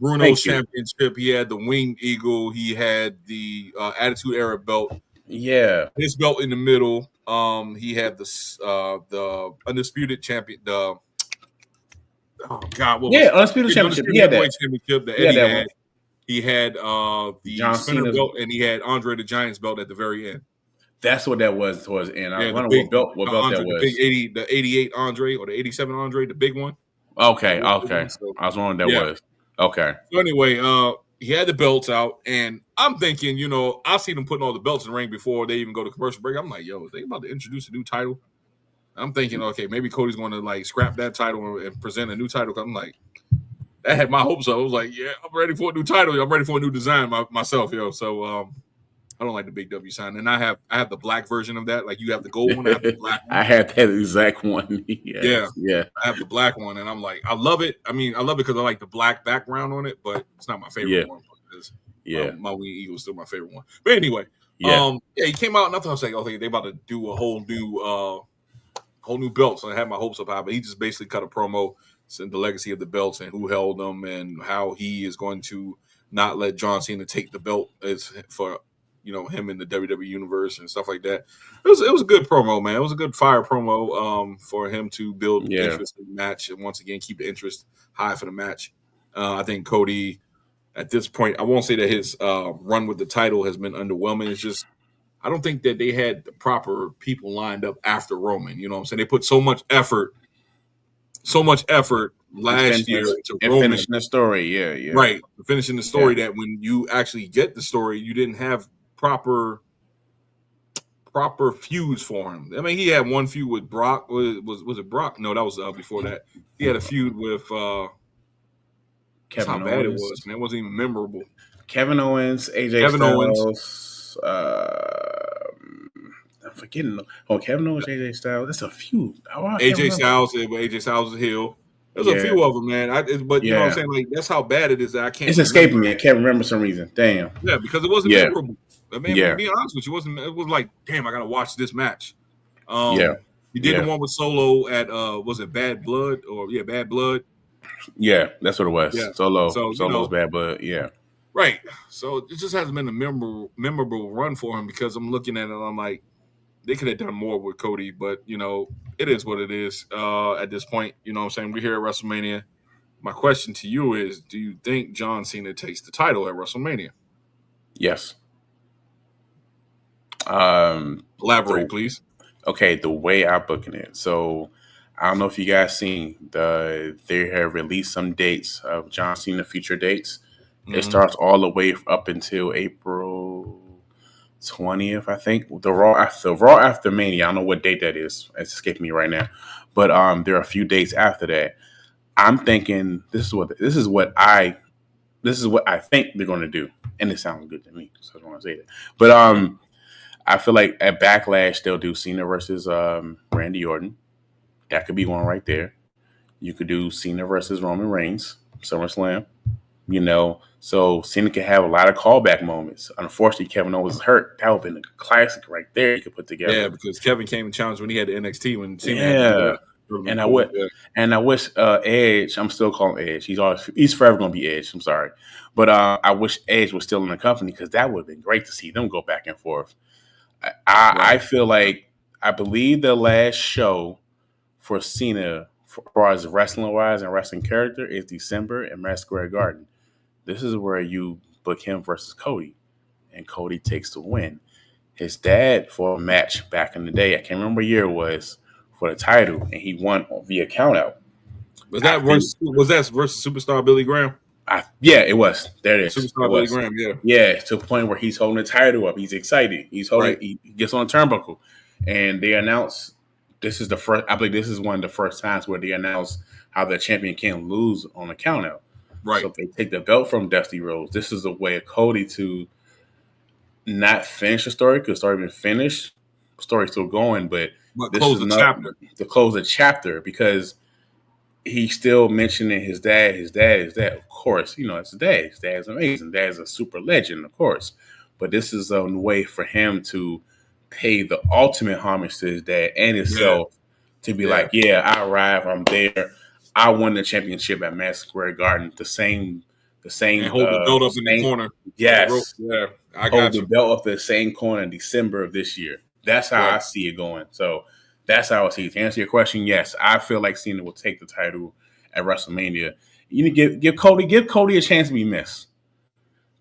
Bruno's championship. He had the Winged Eagle. He had the Attitude Era belt. Yeah, his belt in the middle. He had the undisputed champion. Undisputed championship. He had that championship that Eddie had. He had the John spinner Cena's belt, and he had Andre the Giant's belt at the very end. That's what that was towards the end. I wonder what belt Andre, that was. The 88 Andre or the 87 Andre, the big one. Okay. So, I was wondering that was. Okay. So anyway, he had the belts out, and I'm thinking, I've seen them putting all the belts in the ring before they even go to commercial break. I'm like, yo, they about to introduce a new title. I'm thinking, okay, maybe Cody's going to like scrap that title and present a new title. I'm like, that had my hopes up. I was like, yeah, I'm ready for a new title. I'm ready for a new design myself, yo. So I don't like the big W sign, and I have the black version of that. Like you have the gold one, I have the black one. I have that exact one. Yeah. I have the black one, and I'm like, I love it. I mean, I love it because I like the black background on it, but it's not my favorite one. My Winged Eagle is still my favorite one. But anyway, he came out, and I thought I was like, okay, they about to do a whole new belt. So I had my hopes up high, but he just basically cut a promo, said the legacy of the belts and who held them, and how he is going to not let John Cena take the belt as for him in the WWE universe and stuff like that. It was a good promo, man. It was a good fire promo for him to build interest in the match and once again keep the interest high for the match. I think Cody, at this point, I won't say that his run with the title has been underwhelming. It's just I don't think that they had the proper people lined up after Roman. You know what I'm saying? They put so much effort last year into Roman. Finishing the story, yeah. Right. Finishing the story that when you actually get the story, you didn't have proper feuds for him. I mean, he had one feud with Brock. Was it Brock? No, that was before that. He had a feud with Kevin that's how Owens. Bad it was, man. It wasn't even memorable. Kevin Owens, AJ Styles. I'm forgetting. Oh, Kevin Owens, AJ Styles. That's a feud. AJ Styles is heel. There's a few of them, man. But you know what I'm saying? Like that's how bad it is that I can't. It's escaping me. I can't remember for some reason. Damn. Yeah, because it wasn't memorable. I mean, to be honest with you, it was like, damn, I gotta watch this match. He did the one with Solo at was it Bad Blood or Bad Blood? Yeah, that's what it was. Yeah. Solo's Bad Blood. Yeah. Right. So it just hasn't been a memorable run for him because I'm looking at it and I'm like, they could have done more with Cody, but it is what it is at this point. You know what I'm saying? We're here at WrestleMania. My question to you is, do you think John Cena takes the title at WrestleMania? Yes. Elaborate, please. Okay, the way I'm booking it. So I don't know if you guys seen they have released some dates of John Cena future dates. Mm-hmm. It starts all the way up until April 20th, I think. The Raw after Mania. I don't know what date that is. It's escaping me right now. But there are a few dates after that. I'm thinking this is what I think they're going to do, and it sounds good to me. So I don't want to say that. But I feel like at Backlash they'll do Cena versus Randy Orton. That could be one right there. You could do Cena versus Roman Reigns, SummerSlam. So Cena can have a lot of callback moments. Unfortunately, Kevin Owens is hurt. That would have been a classic right there you could put together. Yeah, because Kevin came and challenged when he had the NXT when Cena Yeah. had to do that. And I wish Edge. I'm still calling Edge. He's forever going to be Edge. I'm sorry, but I wish Edge was still in the company because that would have been great to see them go back and forth. I feel like I believe the last show for Cena, as far as wrestling wise and wrestling character, is December in Madison Square Garden. This is where you book him versus Cody, and Cody takes the win. His dad for a match back in the day, I can't remember what year it was, for the title, and he won via countout. Was that versus Superstar Billy Graham? Yeah, it was. There it is. Superstar Billy Graham, yeah. Yeah, to a point where he's holding the title up. He's excited. He's holding. Right. He gets on a turnbuckle, and they announce this is the first. I believe this is one of the first times where they announce how the champion can lose on a countout. Right. So if they take the belt from Dusty Rhodes, this is a way of Cody to not finish the story because the story been finished. The story's still going, but this close is the chapter. To close the chapter because he's still mentioning his dad. His dad. Of course, it's his dad. His dad's amazing. Dad's a super legend, of course. But this is a way for him to pay the ultimate homage to his dad and himself to be like, I arrived. I'm there. I won the championship at Madison Square Garden. The same. And hold the belt up in the corner. Yes. Yeah. I hold the belt up the same corner in December of this year. That's how I see it going. So that's how I see it. To answer your question, yes, I feel like Cena will take the title at WrestleMania. You need to give Cody a chance to be missed.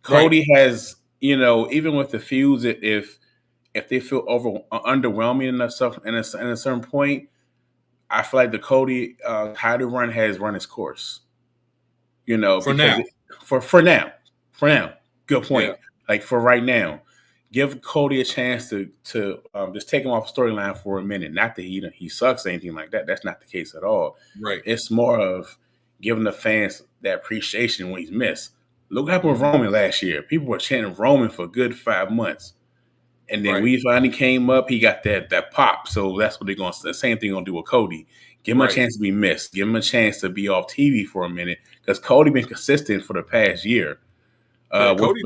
Cody has, even with the feuds, if they feel underwhelming in a certain point, I feel like the Cody title run has run its course. For now. Good point. Yeah. Like for right now, give Cody a chance to just take him off storyline for a minute. Not that he sucks or anything like that. That's not the case at all. Right. It's more of giving the fans that appreciation when he's missed. Look what happened with Roman last year. People were chanting Roman for a good 5 months. And then we finally came up, he got that pop. So that's what the same thing gonna do with Cody. Give him a chance to be missed. Give him a chance to be off TV for a minute. Because Cody been consistent for the past year. Cody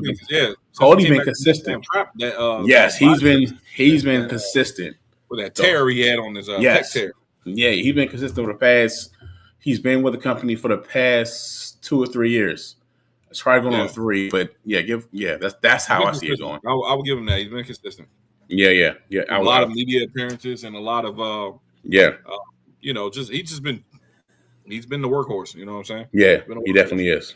been consistent. Yes, he's been consistent. With that tear he had on his pec tear. Yeah, he's been consistent for the past. He's been with the company for the past 2 or 3 years. It's probably going on 3, but that's how I see it going. I will give him that. He's been consistent. Yeah. A lot of media appearances and a lot of he's been the workhorse. You know what I'm saying? Yeah, he definitely is.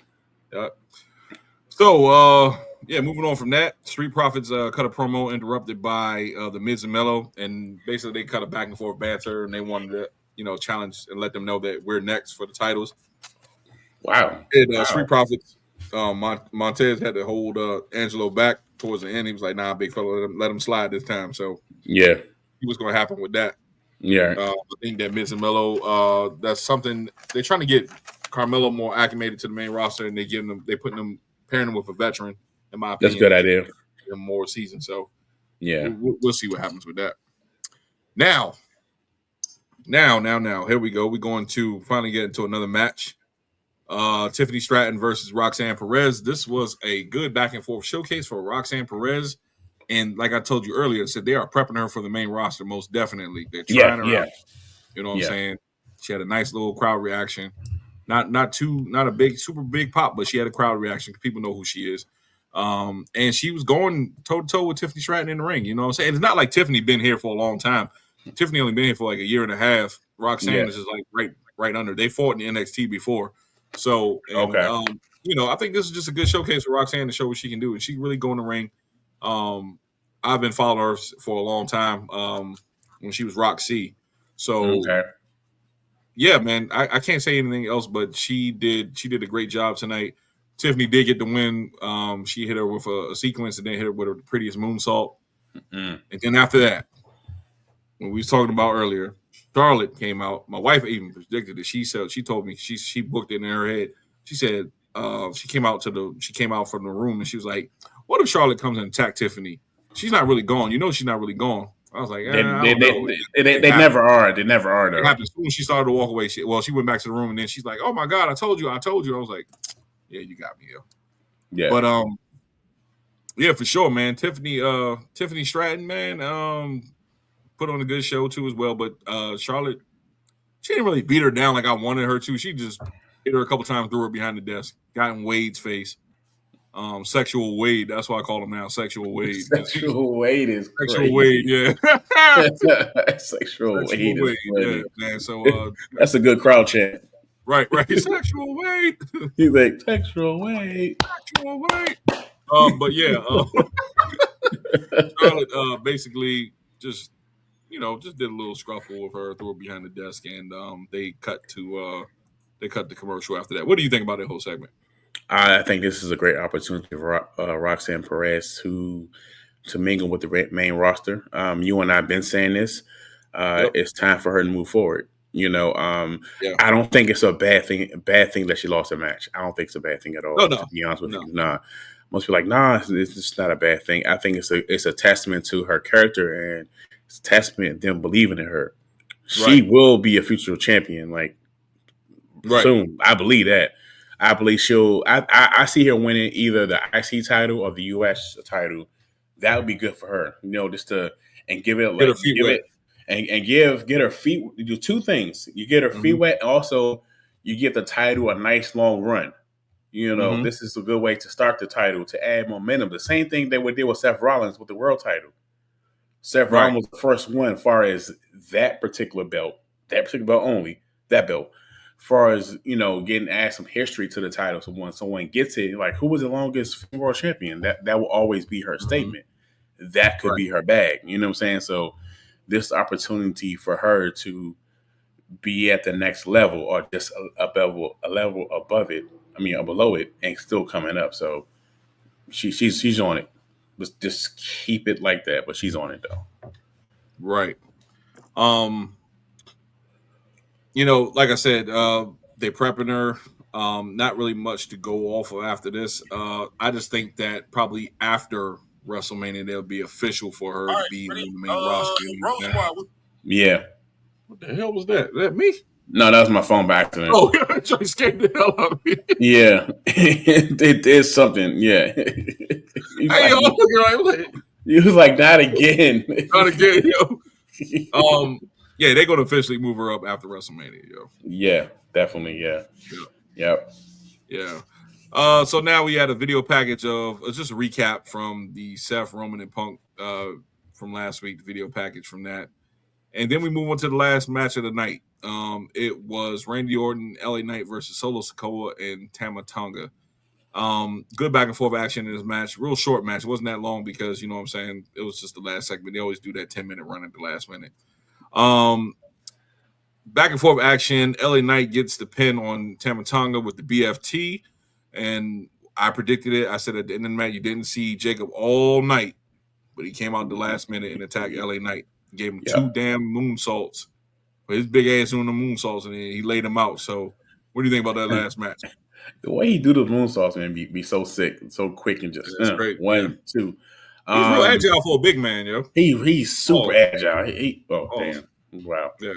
So, moving on from that, Street Profits cut a promo interrupted by the Miz and Mello, and basically they cut a back and forth banter, and they wanted to, challenge and let them know that we're next for the titles. Wow. And Street Profits, Montez had to hold Angelo back towards the end. He was like, "Nah, big fella, let him slide this time." So he was going to happen with that. Yeah, I think that Miz and Mello, that's something they're trying to get Carmelo more acclimated to the main roster, and pairing him with a veteran. In my opinion, that's a good idea. More season, so we'll see what happens with that. Now, here we go. We're going to finally get into another match. Tiffany Stratton versus Roxanne Perez. This was a good back and forth showcase for Roxanne Perez. And like I told you earlier, I said they are prepping her for the main roster, most definitely. They're trying her out. You know what I'm saying? She had a nice little crowd reaction. Not a big, super big pop, but she had a crowd reaction because people know who she is. And she was going toe-to-toe with Tiffany Stratton in the ring. You know what I'm saying? It's not like Tiffany been here for a long time. Tiffany only been here for like a year and a half. Roxanne is just like right under. They fought in NXT before. So, I think this is just a good showcase for Roxanne to show what she can do. And she really go in the ring. I've been following her for a long time when she was Roxy. So, yeah, man, I can't say anything else, but she did a great job tonight. Tiffany did get the win. She hit her with a sequence and then hit her with her prettiest moonsault. And then after that, when we was talking about earlier, Charlotte came out. My wife even predicted it. She told me she booked it in her head. She said she came out from the room and she was like, "What if Charlotte comes and attack Tiffany? She's not really gone. You know, she's not really gone." I was like, They, I they, don't know. they never are. They never are, It though. happened as soon as she started to walk away. She went back to the room and then she's like, "Oh my God, I told you." I was like, "Yeah, you got me, yo." Yeah. But yeah, for sure, man. Tiffany Stratton, man, put on a good show too as well. But Charlotte, she didn't really beat her down like I wanted her to. She just hit her a couple times, threw her behind the desk, got in Wade's face. Sexual Wade, that's why I call him now. Sexual Wade. Sexual Wade is crazy. Sexual Wade, yeah. Sexual Wade is yeah, funny. man. So That's a good crowd chant. right. Sexual Wade. He's like, Sexual Wade. Sexual Wade. But yeah, Charlotte basically just did a little scruffle with her, threw her behind the desk, and they cut the commercial after that. What do you think about that whole segment? I think this is a great opportunity for Roxanne Perez to mingle with the main roster. You and I have been saying this. It's time for her to move forward. I don't think it's a bad thing that she lost a match. I don't think it's a bad thing at all. No. To be honest with you, nah. Most people are like, nah, it's just not a bad thing. I think it's a testament to her character, and it's a testament to them believing in her. She will be a future champion, soon. I believe that. I believe I see her winning either the IC title or the US title. That would be good for her, just to and give it Get her feet wet. and get her feet. You do two things: you get her feet wet, and also you get the title a nice long run. This is a good way to start the title to add momentum. The same thing they would do with Seth Rollins with the world title. Seth Rollins was the first one, as far as that particular belt only, that belt. Far as getting add some history to the title, so when someone gets it, like, who was the longest world champion? That will always be her statement. That could be her bag. You know what I'm saying? So this opportunity for her to be at the next level, or just a level above it. Below it, and still coming up. So she's on it. Let's just keep it like that. But she's on it though. Right. Like I said, they prepping her. Not really much to go off of after this. I just think that probably after WrestleMania, they'll be official for her to be in the main roster. Yeah. What the hell was that? Is that me? No, that was my phone by accident. Oh, yeah, Joey scared the hell out of me. Yeah. It did something. Yeah. He was like, not again. Not again, yo. Yeah, they're going to officially move her up after WrestleMania, yo. Yeah, definitely, yeah. Yep. Yeah. So now we had a video package of just a recap from the Seth, Roman, and Punk from last week, the video package from that. And then we move on to the last match of the night. It was Randy Orton, LA Knight versus Solo Sikoa and Tama Tonga. Good back and forth action in this match. Real short match. It wasn't that long because, you know what I'm saying, it was just the last segment. They always do that 10-minute run at the last minute. Back and forth action. LA Knight gets the pin on Tama Tonga with the BFT. And I predicted it. I said at the end of the match, you didn't see Jacob all night, but he came out the last minute and attacked LA Knight. Gave him two damn moonsaults. But his big ass doing the moonsaults, and he laid him out. So, what do you think about that last match? The way he do the moonsaults, man, be so sick, so quick, and just great. 1, 2. He's real agile for a big man, yo. He's super agile. Damn! Wow. Yeah.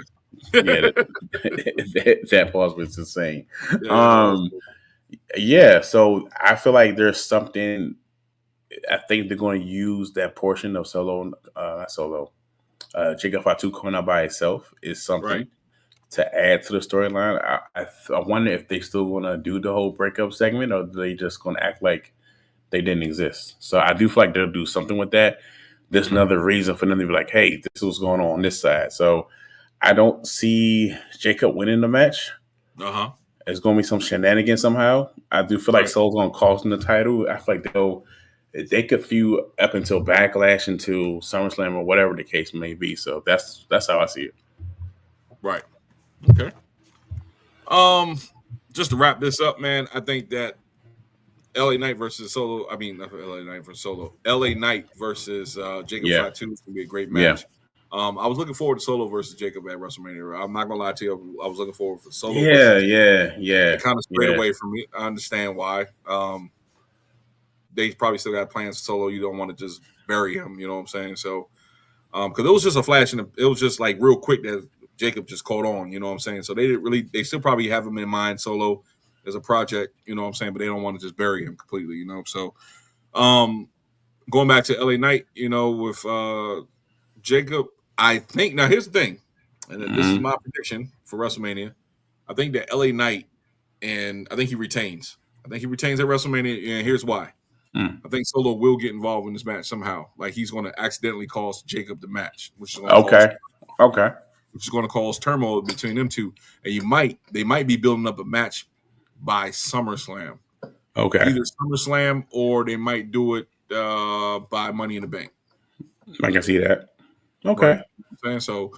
That pause was insane. Yeah, so I feel like there's something. I think they're going to use that portion of Jacob Fatu coming out by itself is something to add to the storyline. I wonder if they still going to do the whole breakup segment, or are they just going to act like they didn't exist. So I do feel like they'll do something with that. There's another reason for them to be like, hey, this is what's going on this side. So I don't see Jacob winning the match. It's going to be some shenanigans somehow. I do feel like Solo's going to cost them the title. I feel like they could feud up until Backlash, until SummerSlam, or whatever the case may be. So that's how I see it. Right. Okay. Just to wrap this up, man, I think that LA Knight versus Solo. I mean, not LA Knight versus Solo. LA Knight versus Jacob Fatu is gonna be a great match. I was looking forward to Solo versus Jacob at WrestleMania. I'm not gonna lie to you. I was looking forward for Solo. Versus Jacob. It kind of strayed away from me. I understand why. They probably still got plans for Solo. You don't want to just bury him. You know what I'm saying? So, because it was just a flash, and it was just like real quick that Jacob just caught on. You know what I'm saying? So they didn't really. They still probably have him in mind, Solo, as a project. You know what I'm saying? But they don't want to just bury him completely. You know. So, going back to LA Knight, you know, with Jacob, I think now here's the thing, and this is my prediction for WrestleMania. I think that LA Knight, and I think he retains. I think he retains at WrestleMania, and here's why. I think Solo will get involved in this match somehow. Like he's going to accidentally cost Jacob the match, which is going to which is going to cause turmoil between them two. And they might be building up a match by SummerSlam. Okay, either SummerSlam or they might do it by Money in the Bank. I can see that. Okay, right. So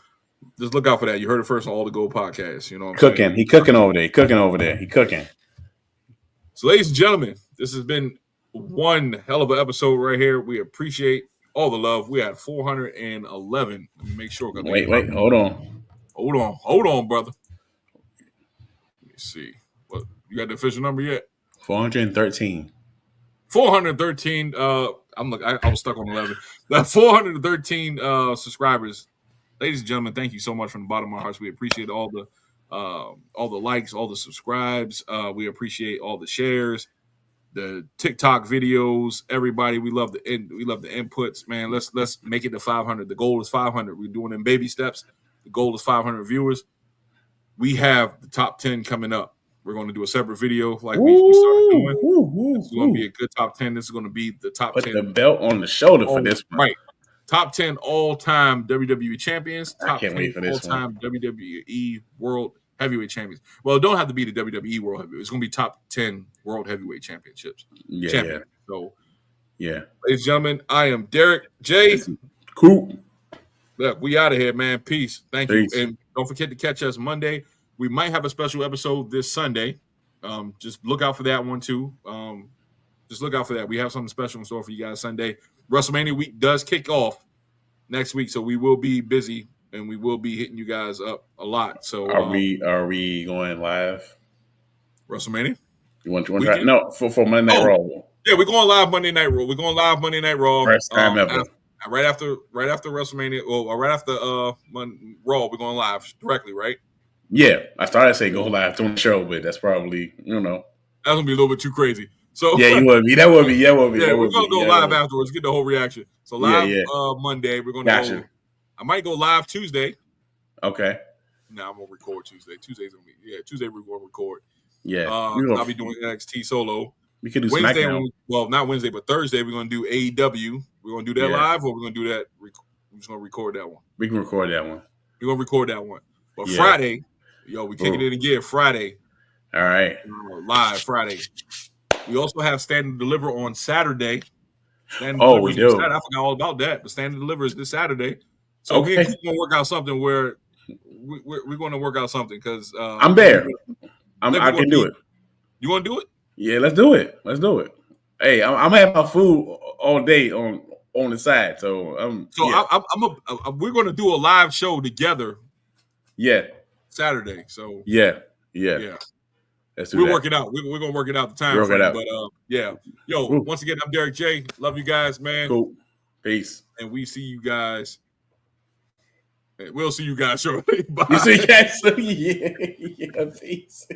just look out for that. You heard it first on All the Gold podcasts. You know, what I'm cooking. saying? He cooking over there. He cooking. So, ladies and gentlemen, this has been one hell of an episode right here. We appreciate all the love. We had 411. Let me make sure. Wait, hold on, brother. Let me see. What you got the official number yet? 413. 413. I was stuck on 11. That 413 subscribers. Ladies and gentlemen, thank you so much from the bottom of our hearts. We appreciate all the likes, all the subscribes. We appreciate all the shares, the TikTok videos. Everybody, we love the inputs, man. Let's make it to 500. The goal is 500. We're doing it in baby steps. The goal is 500 viewers. We have the top 10 coming up. We're going to do a separate video like we started doing. This is going to be a good top 10. This is going to be the top 10. Put the belt on the shoulder for this one. Right. Top 10 all-time WWE champions. Top 10 all-time WWE World Heavyweight champions. Well, it don't have to be the WWE World Heavyweight. It's going to be top 10 World Heavyweight championships. Yeah. So, ladies and gentlemen, I am Derek J. Cool. Look, we out of here, man. Peace. Thank you. And don't forget to catch us Monday. We might have a special episode this Sunday. Just look out for that one, too. Just look out for that. We have something special in store for you guys Sunday. WrestleMania week does kick off next week, so we will be busy and we will be hitting you guys up a lot. So are we going live? WrestleMania? You want to try? No, for Monday Night Raw. Yeah, we're going live Monday Night Raw. We're going live Monday Night Raw. First time ever. Right after WrestleMania, right after Raw, we're going live directly, right? Yeah, I started to say go live during the show, but that's probably that's gonna be a little bit too crazy. So yeah, you would be. That would be. Yeah, we're gonna go live afterwards. Get the whole reaction. So live Monday. We're gonna go. I might go live Tuesday. Okay. I'm gonna record Tuesday. Tuesday we're gonna record. Yeah. I'll be doing NXT solo. We could do Wednesday. Smackdown. Not Wednesday, but Thursday we're gonna do AEW. We're gonna do that live, or we're gonna do that. We're just gonna record that one. We can record that one. We're gonna record that one. But Friday, we kicking it again Friday. All right. Live Friday. We also have Stand and Deliver on Saturday. We do. I forgot all about that. But Stand and Deliver is this Saturday. So we're going to work out something where we're going to work out something because I'm there. I can do it. You want to do it? Yeah, let's do it. Hey, I'm gonna have my food all day on the side. So we're going to do a live show together. Yeah. Saturday. So yeah. We're working out. We're gonna work it out the time frame. But once again, I'm Derek J. Love you guys, man. Cool. Peace. And we see you guys. We'll see you guys shortly. Bye. You see you guys. Yeah. Peace.